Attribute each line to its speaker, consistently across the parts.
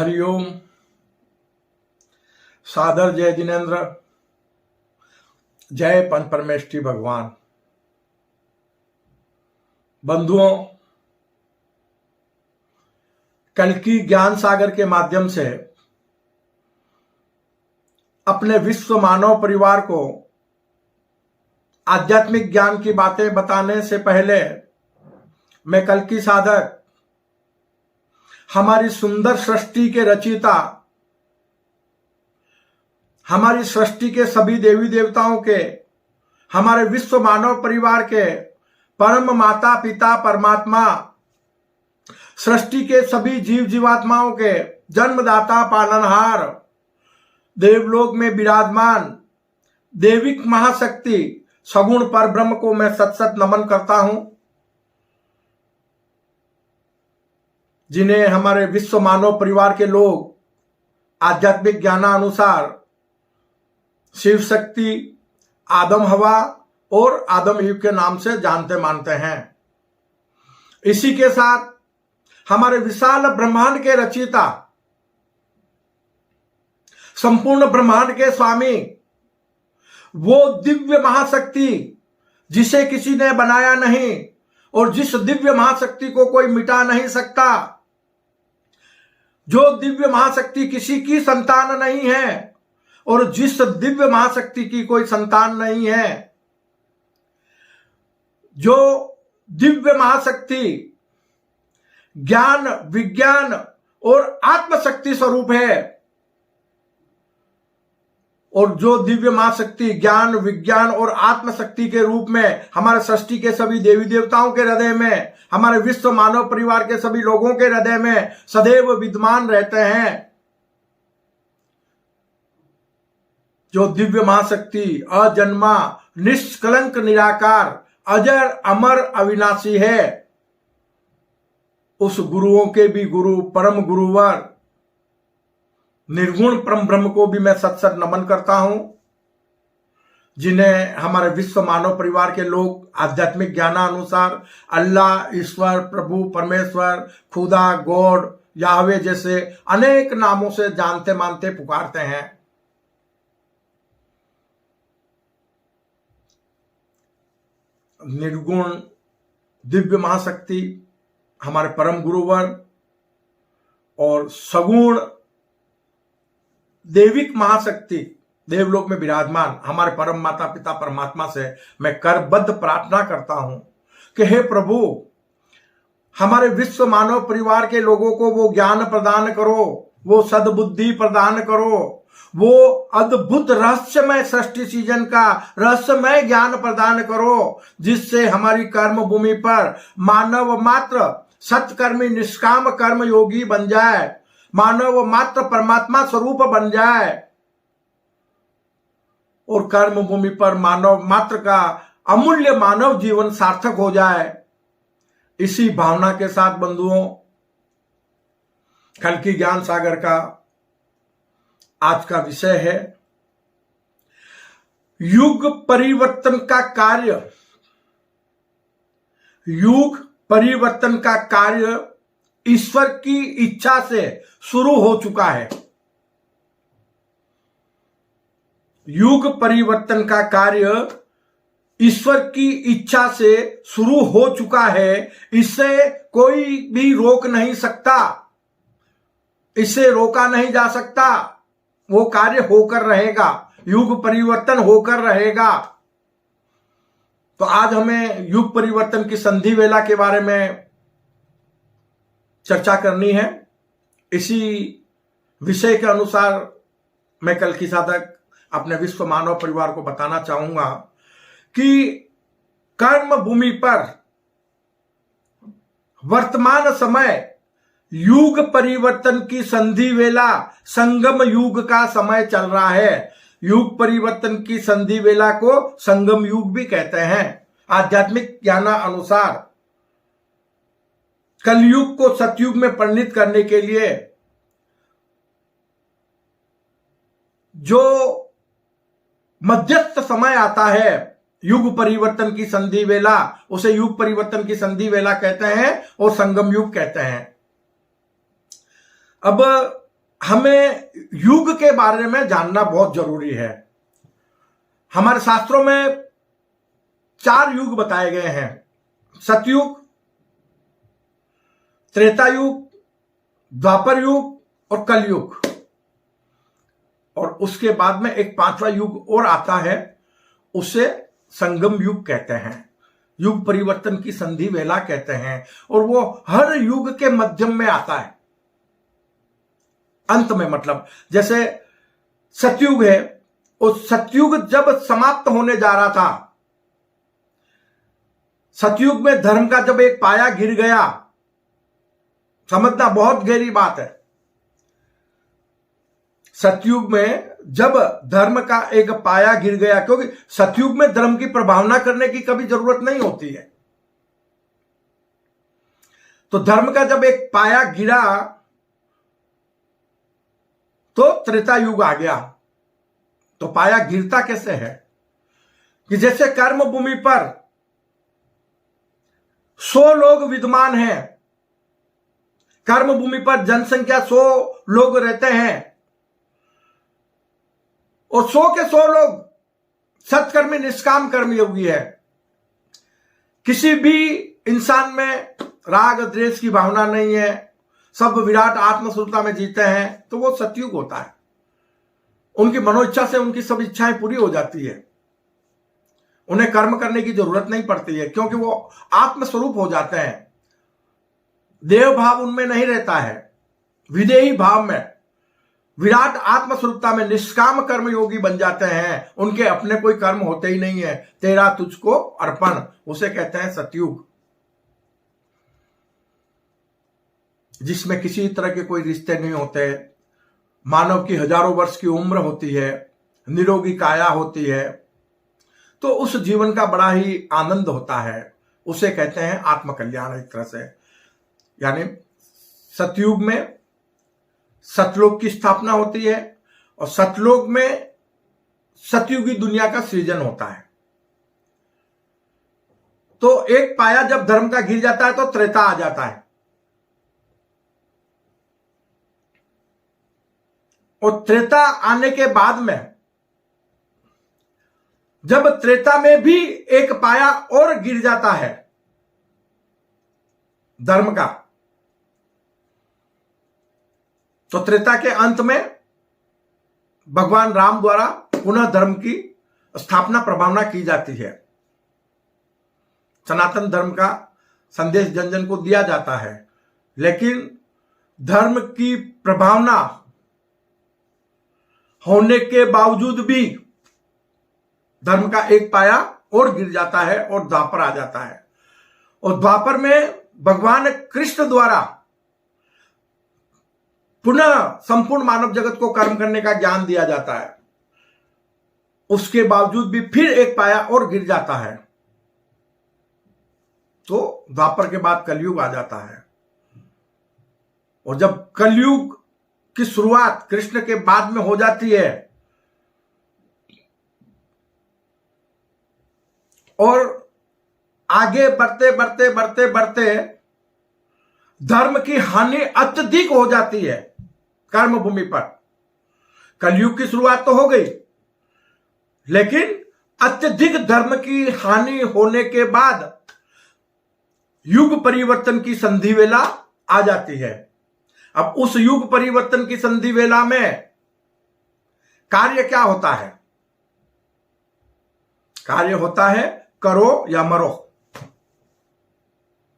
Speaker 1: हरिओम। सादर जय जिनेन्द्र, जय पंच परमेष्ठी भगवान। बंधुओं, कल की ज्ञान सागर के माध्यम से अपने विश्व मानव परिवार को आध्यात्मिक ज्ञान की बातें बताने से पहले मैं कल की साधक, हमारी सुंदर सृष्टि के रचयिता, हमारी सृष्टि के सभी देवी देवताओं के, हमारे विश्व मानव परिवार के परम माता पिता परमात्मा, सृष्टि के सभी जीव जीवात्माओं के जन्मदाता पालनहार, देवलोक में विराजमान देविक महाशक्ति सगुण पर ब्रह्म को मैं सत सत नमन करता हूं, जिन्हें हमारे विश्व मानव परिवार के लोग आध्यात्मिक ज्ञानानुसार शिव शक्ति, आदम हवा और आदम ईव के नाम से जानते मानते हैं। इसी के साथ हमारे विशाल ब्रह्मांड के रचयिता, संपूर्ण ब्रह्मांड के स्वामी, वो दिव्य महाशक्ति जिसे किसी ने बनाया नहीं और जिस दिव्य महाशक्ति को कोई मिटा नहीं सकता, जो दिव्य महाशक्ति किसी की संतान नहीं है और जिस दिव्य महाशक्ति की कोई संतान नहीं है, जो दिव्य महाशक्ति ज्ञान, विज्ञान और आत्मशक्ति स्वरूप है, और जो दिव्य महाशक्ति ज्ञान, विज्ञान और आत्मशक्ति के रूप में हमारे सृष्टि के सभी देवी देवताओं के हृदय में, हमारे विश्व मानव परिवार के सभी लोगों के हृदय में सदैव विद्यमान रहते हैं, जो दिव्य महाशक्ति अजन्मा, निष्कलंक, निराकार, अजर, अमर, अविनाशी है, उस गुरुओं के भी गुरु, परम गुरुवर, निर्गुण परम ब्रह्म को भी मैं सत सत नमन करता हूं, जिन्हें हमारे विश्व मानव परिवार के लोग आध्यात्मिक ज्ञानानुसार अल्लाह, ईश्वर, प्रभु, परमेश्वर, खुदा, गॉड, याहवे जैसे अनेक नामों से जानते मानते पुकारते हैं। निर्गुण दिव्य महाशक्ति हमारे परम गुरुवर और सगुण देविक महाशक्ति देवलोक में विराजमान हमारे परम माता पिता परमात्मा से मैं करबद्ध प्रार्थना करता हूं कि हे प्रभु, हमारे विश्व मानव परिवार के लोगों को वो ज्ञान प्रदान करो, वो सद्बुद्धि प्रदान करो, वो अद्भुत रहस्यमय सृष्टि सीजन का रहस्यमय ज्ञान प्रदान करो, जिससे हमारी कर्म भूमि पर मानव मात्र सत्कर्मी निष्काम कर्म योगी बन जाए, मानव मात्र परमात्मा स्वरूप बन जाए और कर्म भूमि पर मानव मात्र का अमूल्य मानव जीवन सार्थक हो जाए। इसी भावना के साथ बंधुओं, कल की ज्ञान सागर का आज का विषय है युग परिवर्तन का कार्य। युग परिवर्तन का कार्य ईश्वर की इच्छा से शुरू हो चुका है। युग परिवर्तन का कार्य ईश्वर की इच्छा से शुरू हो चुका है। इसे कोई भी रोक नहीं सकता, इसे रोका नहीं जा सकता। वो कार्य होकर रहेगा, युग परिवर्तन होकर रहेगा। तो आज हमें युग परिवर्तन की संधि वेला के बारे में चर्चा करनी है। इसी विषय के अनुसार मैं कल की साधक अपने विश्व मानव परिवार को बताना चाहूंगा कि कर्म भूमि पर वर्तमान समय युग परिवर्तन की संधि वेला, संगम युग का समय चल रहा है। युग परिवर्तन की संधि वेला को संगम युग भी कहते हैं। आध्यात्मिक ज्ञानानुसार कलयुग को सतयुग में परिणित करने के लिए जो मध्यस्थ समय आता है, युग परिवर्तन की संधि वेला, उसे युग परिवर्तन की संधि वेला कहते हैं और संगम युग कहते हैं। अब हमें युग के बारे में जानना बहुत जरूरी है। हमारे शास्त्रों में 4 युग बताए गए हैं, सतयुग, त्रेता युग, द्वापर युग और कलयुग। और उसके बाद में एक 5वां युग और आता है, उसे संगम युग कहते हैं, युग परिवर्तन की संधि वेला कहते हैं। और वो हर युग के मध्यम में आता है, अंत में, मतलब जैसे सतयुग है, उस सतयुग जब समाप्त होने जा रहा था, सतयुग में धर्म का जब एक पाया गिर गया, समझना बहुत गहरी बात है। सतयुग में जब धर्म का एक पाया गिर गया, क्योंकि सतयुग में धर्म की प्रभावना करने की कभी जरूरत नहीं होती है, तो धर्म का जब एक पाया गिरा तो त्रेता युग आ गया। तो पाया गिरता कैसे है कि जैसे कर्म भूमि पर 100 लोग विद्यमान हैं, कर्म भूमि पर जनसंख्या 100 लोग रहते हैं और 100 के 100 लोग सत्कर्मी निष्काम कर्मयोगी है। किसी भी इंसान में राग द्वेष की भावना नहीं है, सब विराट आत्मस्वरूपता में जीते हैं, तो वो सतयुग होता है। उनकी मनोइच्छा से उनकी सब इच्छाएं पूरी हो जाती है, उन्हें कर्म करने की जरूरत नहीं पड़ती है, क्योंकि वो आत्मस्वरूप हो जाते हैं। देव भाव उनमें नहीं रहता है, विदेही भाव में, विराट आत्मस्वरूपता में निष्काम कर्म योगी बन जाते हैं। उनके अपने कोई कर्म होते ही नहीं है, तेरा तुझको अर्पण, उसे कहते हैं सतयुग, जिसमें किसी तरह के कोई रिश्ते नहीं होते, मानव की हजारों वर्ष की उम्र होती है, निरोगी काया होती है, तो उस जीवन का बड़ा ही आनंद होता है। उसे कहते हैं आत्मकल्याण एक तरह से। यानी सतयुग में सतलोक की स्थापना होती है और सतलोक में सतयुगी दुनिया का सृजन होता है। तो एक पाया जब धर्म का गिर जाता है तो त्रेता आ जाता है, और त्रेता आने के बाद में जब त्रेता में भी एक पाया और गिर जाता है धर्म का, तो त्रेता के अंत में भगवान राम द्वारा पुनः धर्म की स्थापना प्रभावना की जाती है। सनातन धर्म का संदेश जन जन को दिया जाता है, लेकिन धर्म की प्रभावना होने के बावजूद भी धर्म का एक पाया और गिर जाता है और द्वापर आ जाता है। और द्वापर में भगवान कृष्ण द्वारा पुनः संपूर्ण मानव जगत को कर्म करने का ज्ञान दिया जाता है। उसके बावजूद भी फिर एक पाया और गिर जाता है, तो द्वापर के बाद कलयुग आ जाता है। और जब कलयुग की शुरुआत कृष्ण के बाद में हो जाती है और आगे बढ़ते बढ़ते बढ़ते बढ़ते धर्म की हानि अत्यधिक हो जाती है कर्म भूमि पर। कलयुग की शुरुआत तो हो गई, लेकिन अत्यधिक धर्म की हानि होने के बाद युग परिवर्तन की संधि वेला आ जाती है। अब उस युग परिवर्तन की संधि वेला में कार्य क्या होता है? कार्य होता है करो या मरो।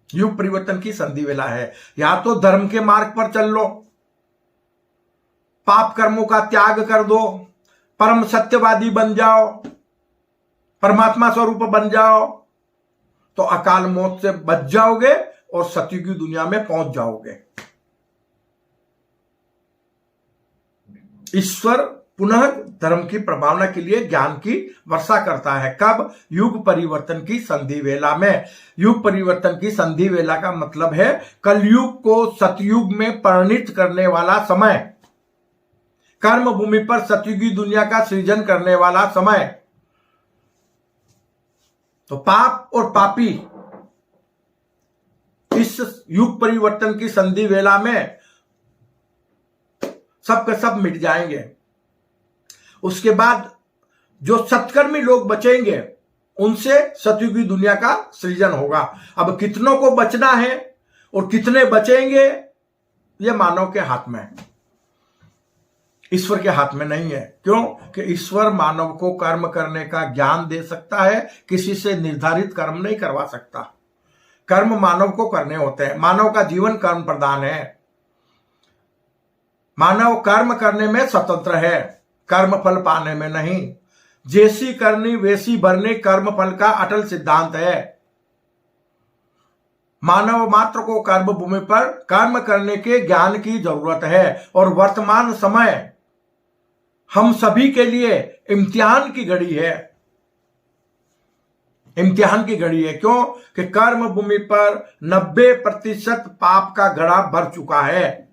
Speaker 1: युग परिवर्तन की संधि वेला है, या तो धर्म के मार्ग पर चल लो, पाप कर्मों का त्याग कर दो, परम सत्यवादी बन जाओ, परमात्मा स्वरूप बन जाओ, तो अकाल मौत से बच जाओगे और सतयुगी दुनिया में पहुंच जाओगे। ईश्वर पुनः धर्म की प्रभावना के लिए ज्ञान की वर्षा करता है। कब? युग परिवर्तन की संधि वेला में। युग परिवर्तन की संधि वेला का मतलब है कलयुग को सतयुग में परिणित करने वाला समय, कर्म भूमि पर सतयुगी दुनिया का सृजन करने वाला समय। तो पाप और पापी इस युग परिवर्तन की संधि वेला में सब के सब मिट जाएंगे। उसके बाद जो सत्कर्मी लोग बचेंगे उनसे सतयुगी दुनिया का सृजन होगा। अब कितनों को बचना है और कितने बचेंगे ये मानव के हाथ में है, ईश्वर के हाथ में नहीं है। क्यों कि ईश्वर मानव को कर्म करने का ज्ञान दे सकता है, किसी से निर्धारित कर्म नहीं करवा सकता। कर्म मानव को करने होते हैं। मानव का जीवन कर्म प्रधान है। मानव कर्म करने में स्वतंत्र है, कर्म फल पाने में नहीं। जैसी करनी वैसी भरनी कर्म फल का अटल सिद्धांत है। मानव मात्र को कर्म भूमि पर कर्म करने के ज्ञान की जरूरत है। और वर्तमान समय हम सभी के लिए इम्तिहान की घड़ी है। इम्तिहान की घड़ी है। क्यों कि कर्म भूमि पर 90% पाप का घड़ा भर चुका है।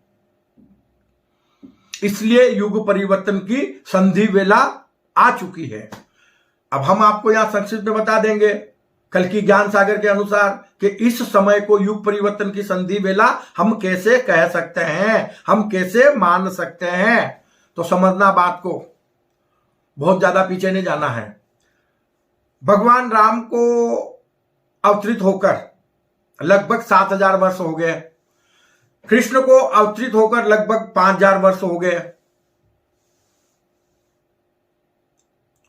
Speaker 1: इसलिए युग परिवर्तन की संधि वेला आ चुकी है। अब हम आपको यहां संक्षिप्त में बता देंगे कल की ज्ञान सागर के अनुसार कि इस समय को युग परिवर्तन की संधि वेला हम कैसे कह सकते हैं, हम कैसे मान सकते हैं। तो समझना बात को, बहुत ज्यादा पीछे नहीं जाना है। भगवान राम को अवतरित होकर लगभग 7000 वर्ष हो गए। कृष्ण को अवतरित होकर लगभग 5000 वर्ष हो गए।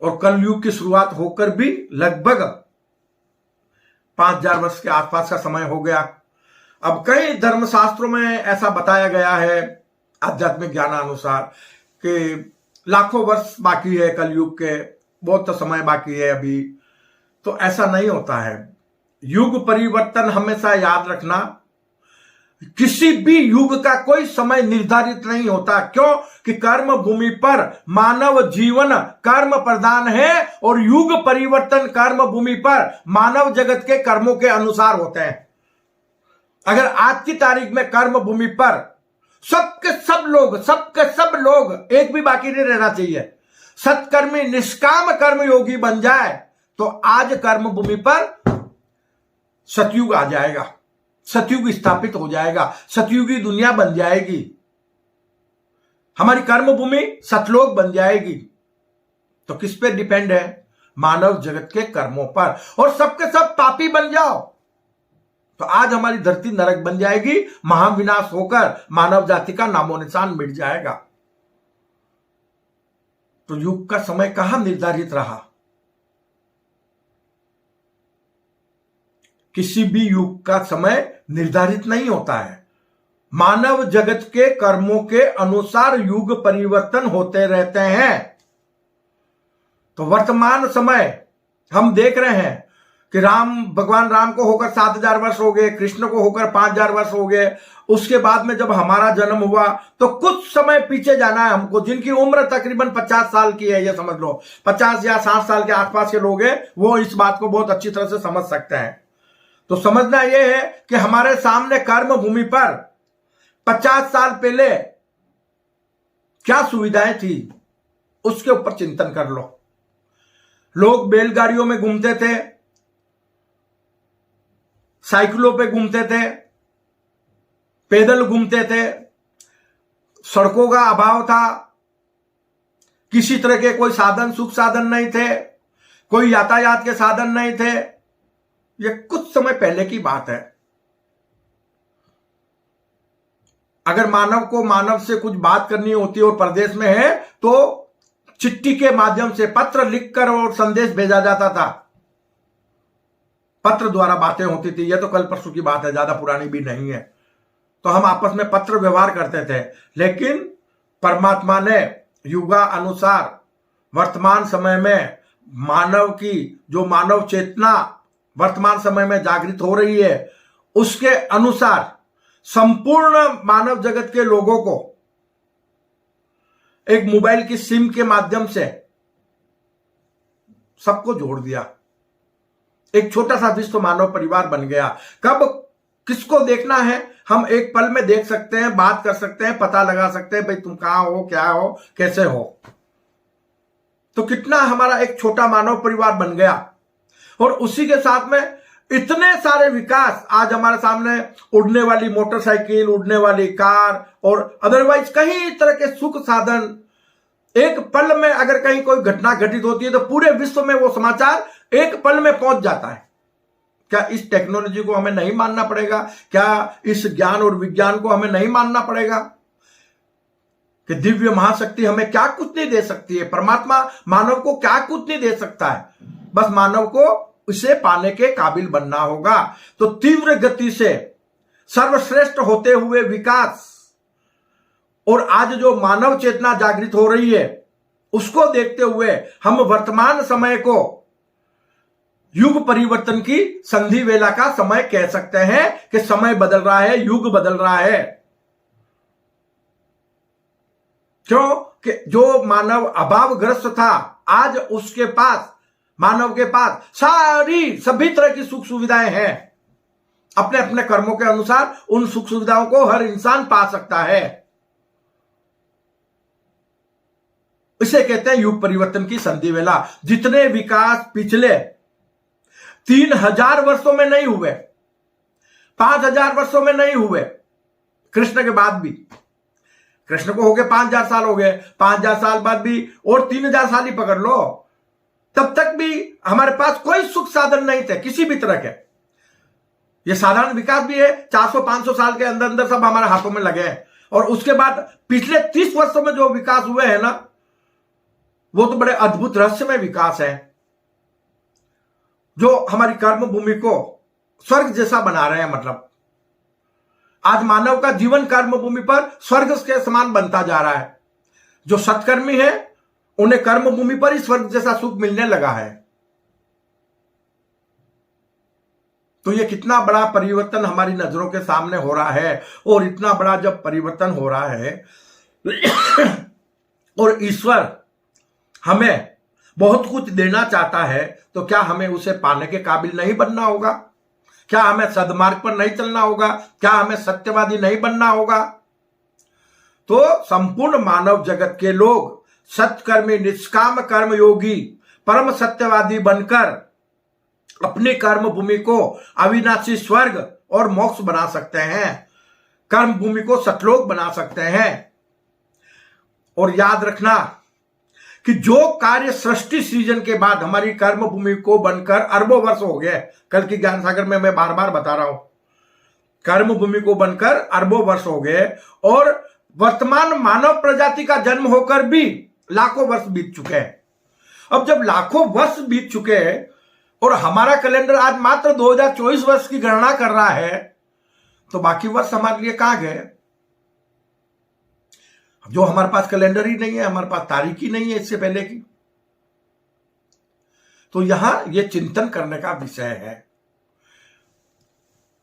Speaker 1: और कलयुग की शुरुआत होकर भी लगभग 5000 वर्ष के आसपास का समय हो गया। अब कई धर्मशास्त्रों में ऐसा बताया गया है आध्यात्मिक ज्ञानानुसार कि लाखों वर्ष बाकी है कलयुग के, बहुत तो समय बाकी है अभी। तो ऐसा नहीं होता है। युग परिवर्तन हमेशा याद रखना, किसी भी युग का कोई समय निर्धारित नहीं होता। क्यों कि कर्म भूमि पर मानव जीवन कर्म प्रधान है और युग परिवर्तन कर्म भूमि पर मानव जगत के कर्मों के अनुसार होते हैं। अगर आज की तारीख में कर्म भूमि पर सबके सब लोग एक भी बाकी नहीं रहना चाहिए, सत्कर्मी निष्काम कर्म योगी बन जाए तो आज कर्म भूमि पर सतयुग आ जाएगा, सतयुग स्थापित हो जाएगा, सतयुगी दुनिया बन जाएगी, हमारी कर्म भूमि सतलोक बन जाएगी। तो किस पे डिपेंड है? मानव जगत के कर्मों पर। और सबके सब पापी बन जाओ तो आज हमारी धरती नरक बन जाएगी, महाविनाश होकर मानव जाति का नामो निशान मिट जाएगा। तो युग का समय कहां निर्धारित रहा? किसी भी युग का समय निर्धारित नहीं होता है। मानव जगत के कर्मों के अनुसार युग परिवर्तन होते रहते हैं। तो वर्तमान समय हम देख रहे हैं कि भगवान राम को होकर 7000 वर्ष हो गए, कृष्ण को होकर 5000 वर्ष हो गए। उसके बाद में जब हमारा जन्म हुआ तो कुछ समय पीछे जाना है हमको। जिनकी उम्र तकरीबन 50 साल की है, ये समझ लो 50 या 60 साल के आसपास के लोग हैं, वो इस बात को बहुत अच्छी तरह से समझ सकते हैं। तो समझना यह है कि हमारे सामने कर्म भूमि पर 50 साल पहले क्या सुविधाएं थी उसके ऊपर चिंतन कर लो। लोग बैलगाड़ियों में घूमते थे, साइकिलों पे घूमते थे, पैदल घूमते थे, सड़कों का अभाव था, किसी तरह के कोई साधन सुख साधन नहीं थे, कोई यातायात के साधन नहीं थे। ये कुछ समय पहले की बात है। अगर मानव को मानव से कुछ बात करनी होती और प्रदेश में है तो चिट्ठी के माध्यम से पत्र लिखकर और संदेश भेजा जाता था। पत्र द्वारा बातें होती थी। यह तो कल परसों की बात है, ज्यादा पुरानी भी नहीं है। तो हम आपस में पत्र व्यवहार करते थे। लेकिन परमात्मा ने युगा अनुसार वर्तमान समय में मानव की जो मानव चेतना वर्तमान समय में जागृत हो रही है, उसके अनुसार संपूर्ण मानव जगत के लोगों को एक मोबाइल की सिम के माध्यम से सबको जोड़ दिया। एक छोटा सा विश्व मानव परिवार बन गया। कब किसको देखना है हम एक पल में देख सकते हैं, बात कर सकते हैं, पता लगा सकते हैं भाई तुम कहां हो, क्या हो, कैसे हो। तो कितना हमारा एक छोटा मानव परिवार बन गया। और उसी के साथ में इतने सारे विकास आज हमारे सामने, उड़ने वाली मोटरसाइकिल, उड़ने वाली कार और अदरवाइज कई तरह के सुख साधन। एक पल में अगर कहीं कोई घटना घटित होती है तो पूरे विश्व में वो समाचार एक पल में पहुंच जाता है। क्या इस टेक्नोलॉजी को हमें नहीं मानना पड़ेगा? क्या इस ज्ञान और विज्ञान को हमें नहीं मानना पड़ेगा कि दिव्य महाशक्ति हमें क्या कुछ नहीं दे सकती है? परमात्मा मानव को क्या कुछ नहीं दे सकता है? बस मानव को उसे पाने के काबिल बनना होगा। तो तीव्र गति से सर्वश्रेष्ठ होते हुए विकास और आज जो मानव चेतना जागृत हो रही है उसको देखते हुए हम वर्तमान समय को युग परिवर्तन की संधि वेला का समय कह सकते हैं कि समय बदल रहा है, युग बदल रहा है। क्यों कि जो मानव अभावग्रस्त था, आज उसके पास, मानव के पास सभी तरह की सुख सुविधाएं हैं। अपने अपने कर्मों के अनुसार उन सुख सुविधाओं को हर इंसान पा सकता है। इसे कहते हैं युग परिवर्तन की संधि वेला। जितने विकास पिछले 3000 वर्षों में नहीं हुए, 5000 वर्षों में नहीं हुए, कृष्ण के बाद भी, कृष्ण को हो गए 5000 साल हो गए, 5000 साल बाद भी और 3000 साल ही पकड़ लो, तब तक भी हमारे पास कोई सुख साधन नहीं थे किसी भी तरह के। ये साधारण विकास भी है, 400-500 साल के अंदर अंदर सब हमारे हाथों में लगे हैं। और उसके बाद पिछले 30 वर्षों में जो विकास हुए हैं ना, वो तो बड़े अद्भुत रहस्यमय विकास है, जो हमारी कर्म भूमि को स्वर्ग जैसा बना रहे हैं। मतलब आज मानव का जीवन कर्म भूमि पर स्वर्ग के समान बनता जा रहा है। जो सत्कर्मी है उन्हें कर्म भूमि पर ही स्वर्ग जैसा सुख मिलने लगा है। तो ये कितना बड़ा परिवर्तन हमारी नजरों के सामने हो रहा है। और इतना बड़ा जब परिवर्तन हो रहा है और ईश्वर हमें बहुत कुछ देना चाहता है, तो क्या हमें उसे पाने के काबिल नहीं बनना होगा? क्या हमें सद्मार्ग पर नहीं चलना होगा? क्या हमें सत्यवादी नहीं बनना होगा? तो संपूर्ण मानव जगत के लोग सत्कर्मी, निष्काम कर्म योगी, परम सत्यवादी बनकर अपनी कर्म भूमि को अविनाशी स्वर्ग और मोक्ष बना सकते हैं, कर्म भूमि को सतलोक बना सकते हैं। और याद रखना कि जो कार्य सृष्टि सृजन के बाद हमारी कर्म भूमि को बनकर अरबों वर्ष हो गए, कल की ज्ञान सागर में मैं बार बार बता रहा हूं, कर्म भूमि को बनकर अरबों वर्ष हो गए और वर्तमान मानव प्रजाति का जन्म होकर भी लाखों वर्ष बीत चुके हैं। अब जब लाखों वर्ष बीत चुके हैं और हमारा कैलेंडर आज मात्र 2024 वर्ष की गणना कर रहा है, तो बाकी वर्ष हमारे लिए कहां गए? जो हमारे पास कैलेंडर ही नहीं है, हमारे पास तारीख ही नहीं है इससे पहले की। तो यहां यह चिंतन करने का विषय है।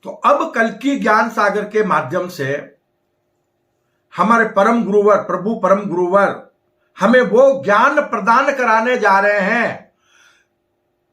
Speaker 1: तो अब कल की ज्ञान सागर के माध्यम से हमारे परम गुरुवर, प्रभु परम गुरुवर हमें वो ज्ञान प्रदान कराने जा रहे हैं।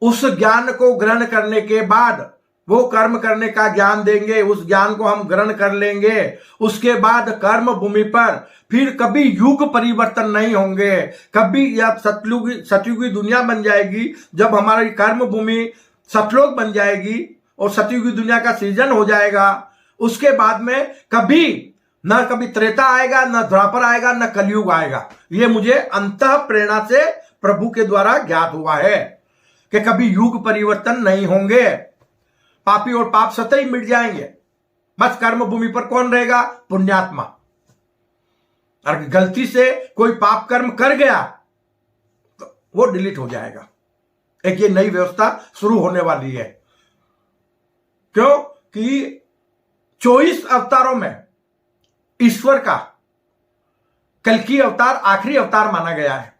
Speaker 1: उस ज्ञान को ग्रहण करने के बाद वो कर्म करने का ज्ञान देंगे, उस ज्ञान को हम ग्रहण कर लेंगे। उसके बाद कर्म भूमि पर फिर कभी युग परिवर्तन नहीं होंगे, कभी अब सतयुगी दुनिया बन जाएगी। जब हमारी कर्म भूमि सतलोक बन जाएगी और सतयुगी दुनिया का सृजन हो जाएगा, उसके बाद में कभी न कभी त्रेता आएगा, न द्वापर आएगा, न कलयुग आएगा। ये मुझे अंतः प्रेरणा से प्रभु के द्वारा ज्ञात हुआ है कि कभी युग परिवर्तन नहीं होंगे। पापी और पाप सतही मिट जाएंगे। बस कर्म भूमि पर कौन रहेगा? पुण्यात्मा। अगर गलती से कोई पाप कर्म कर गया तो वो डिलीट हो जाएगा। एक ये नई व्यवस्था शुरू होने वाली है। क्यों कि 24 अवतारों में ईश्वर का कल्कि अवतार आखिरी अवतार माना गया है,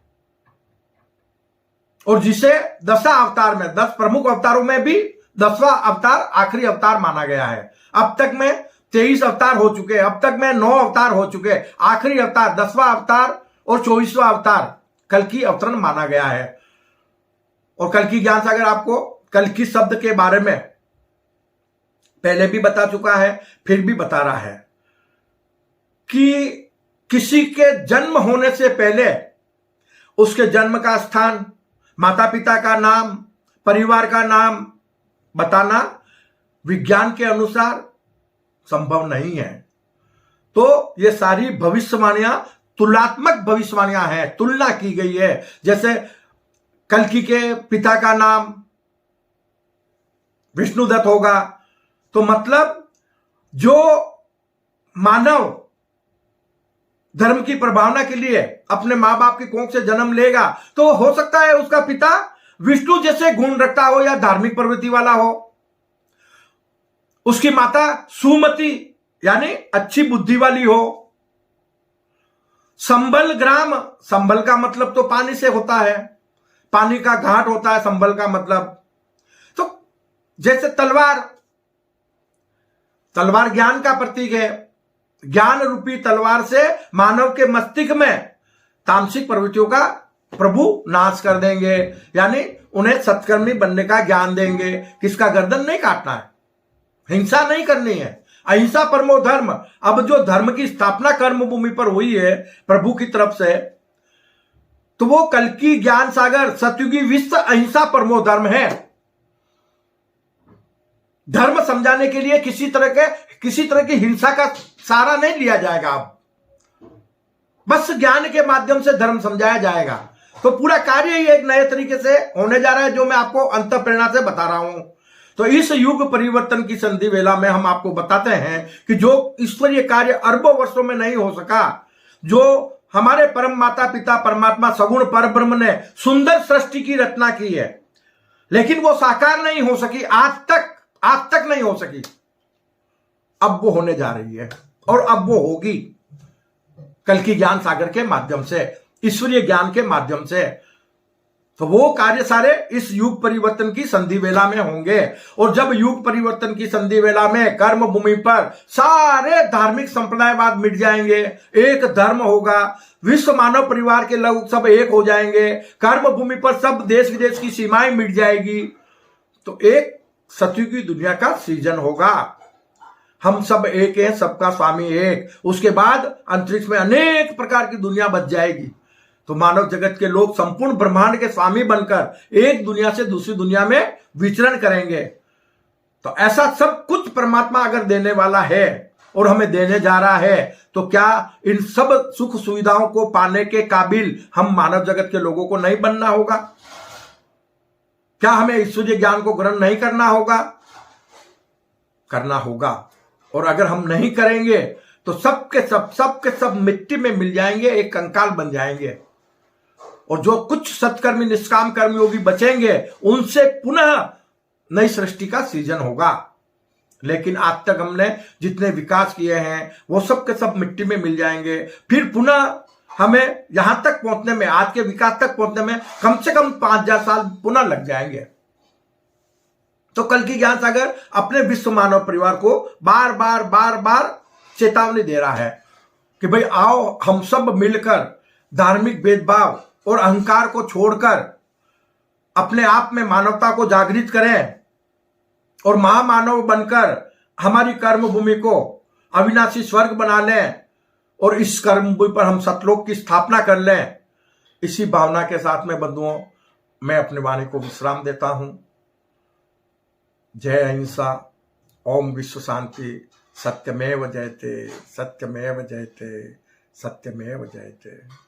Speaker 1: और जिसे 10 अवतार में, 10 प्रमुख अवतारों में भी 10वां अवतार आखिरी अवतार माना गया है। अब तक में 23 अवतार हो चुके, अब तक में 9 अवतार हो चुके। आखिरी अवतार 10वां अवतार और 24वां अवतार कल्कि अवतरण माना गया है। और कल्कि ज्ञान सागर आपको कल्कि शब्द के बारे में पहले भी बता चुका है, फिर भी बता रहा है कि किसी के जन्म होने से पहले उसके जन्म का स्थान, माता पिता का नाम, परिवार का नाम बताना विज्ञान के अनुसार संभव नहीं है। तो ये सारी भविष्यवाणियां तुलनात्मक भविष्यवाणियां हैं, तुलना की गई है। जैसे कल्कि के पिता का नाम विष्णुदत्त होगा, तो मतलब जो मानव धर्म की प्रभावना के लिए अपने मां बाप की कोख से जन्म लेगा तो हो सकता है उसका पिता विष्णु जैसे गुण रखता हो या धार्मिक प्रवृत्ति वाला हो। उसकी माता सुमति यानी अच्छी बुद्धि वाली हो। संबल ग्राम, संबल का मतलब तो पानी से होता है, पानी का घाट होता है संबल का मतलब। तो जैसे तलवार, तलवार ज्ञान का प्रतीक है, ज्ञान रूपी तलवार से मानव के मस्तिष्क में तामसिक प्रवृत्तियों का प्रभु नाश कर देंगे, यानी उन्हें सत्कर्मी बनने का ज्ञान देंगे। किसका गर्दन नहीं काटना है, हिंसा नहीं करनी है, अहिंसा परमो धर्म। अब जो धर्म की स्थापना कर्म भूमि पर हुई है प्रभु की तरफ से, तो वो कल्कि ज्ञान सागर सतयुगी विश्व अहिंसा परमो धर्म है। धर्म समझाने के लिए किसी तरह की हिंसा का सहारा नहीं लिया जाएगा। अब बस ज्ञान के माध्यम से धर्म समझाया जाएगा। तो पूरा कार्य ही एक नए तरीके से होने जा रहा है, जो मैं आपको अंतःप्रेरणा से बता रहा हूं। तो इस युग परिवर्तन की संधि वेला में हम आपको बताते हैं कि जो ईश्वरीय कार्य अरबों वर्षों में नहीं हो सका, जो हमारे परम माता पिता परमात्मा सगुण परब्रह्म ने सुंदर सृष्टि की रचना की है, लेकिन वो साकार नहीं हो सकी, आज तक नहीं हो सकी, अब वो होने जा रही है और अब वो होगी कल्कि ज्ञान सागर के माध्यम से, ईश्वरीय ज्ञान के माध्यम से। तो वो कार्य सारे इस युग परिवर्तन की संधि वेला में होंगे। और जब युग परिवर्तन की संधि वेला में कर्म भूमि पर सारे धार्मिक संप्रदायवाद मिट जाएंगे, एक धर्म होगा, विश्व मानव परिवार के लोग सब एक हो जाएंगे, कर्म भूमि पर सब देश विदेश की सीमाएं मिट जाएगी, तो एक सतयुगी दुनिया का सृजन होगा। हम सब एक हैं, सबका स्वामी एक। उसके बाद अंतरिक्ष में अनेक प्रकार की दुनिया बच जाएगी। तो मानव जगत के लोग संपूर्ण ब्रह्मांड के स्वामी बनकर एक दुनिया से दूसरी दुनिया में विचरण करेंगे। तो ऐसा सब कुछ परमात्मा अगर देने वाला है और हमें देने जा रहा है, तो क्या इन सब सुख सुविधाओं को पाने के काबिल हम मानव जगत के लोगों को नहीं बनना होगा? क्या हमें ईश्वरीय ज्ञान को ग्रहण नहीं करना होगा? करना होगा। और अगर हम नहीं करेंगे तो सबके सब मिट्टी में मिल जाएंगे, एक कंकाल बन जाएंगे। और जो कुछ सत्कर्मी निष्काम कर्मी योगी बचेंगे, उनसे पुनः नई सृष्टि का सृजन होगा। लेकिन आज तक हमने जितने विकास किए हैं वो सब के सब मिट्टी में मिल जाएंगे। फिर पुनः हमें यहां तक पहुंचने में, आज के विकास तक पहुंचने में कम से कम 5000 साल पुनः लग जाएंगे। तो कल्कि ज्ञान सागर अपने विश्व मानव परिवार को बार बार चेतावनी दे रहा है कि भाई आओ, हम सब मिलकर धार्मिक भेदभाव और अहंकार को छोड़कर अपने आप में मानवता को जागृत करें और महामानव बनकर हमारी कर्म भूमि को अविनाशी स्वर्ग बना लें और इस कर्म भूमि पर हम सतलोक की स्थापना कर लें। इसी भावना के साथ में बंधुओं, मैं अपनी वाणी को विश्राम देता हूं। जय अहिंसा, ओम विश्व शांति, सत्यमेव जयते, सत्यमेव जयते, सत्यमेव जयते।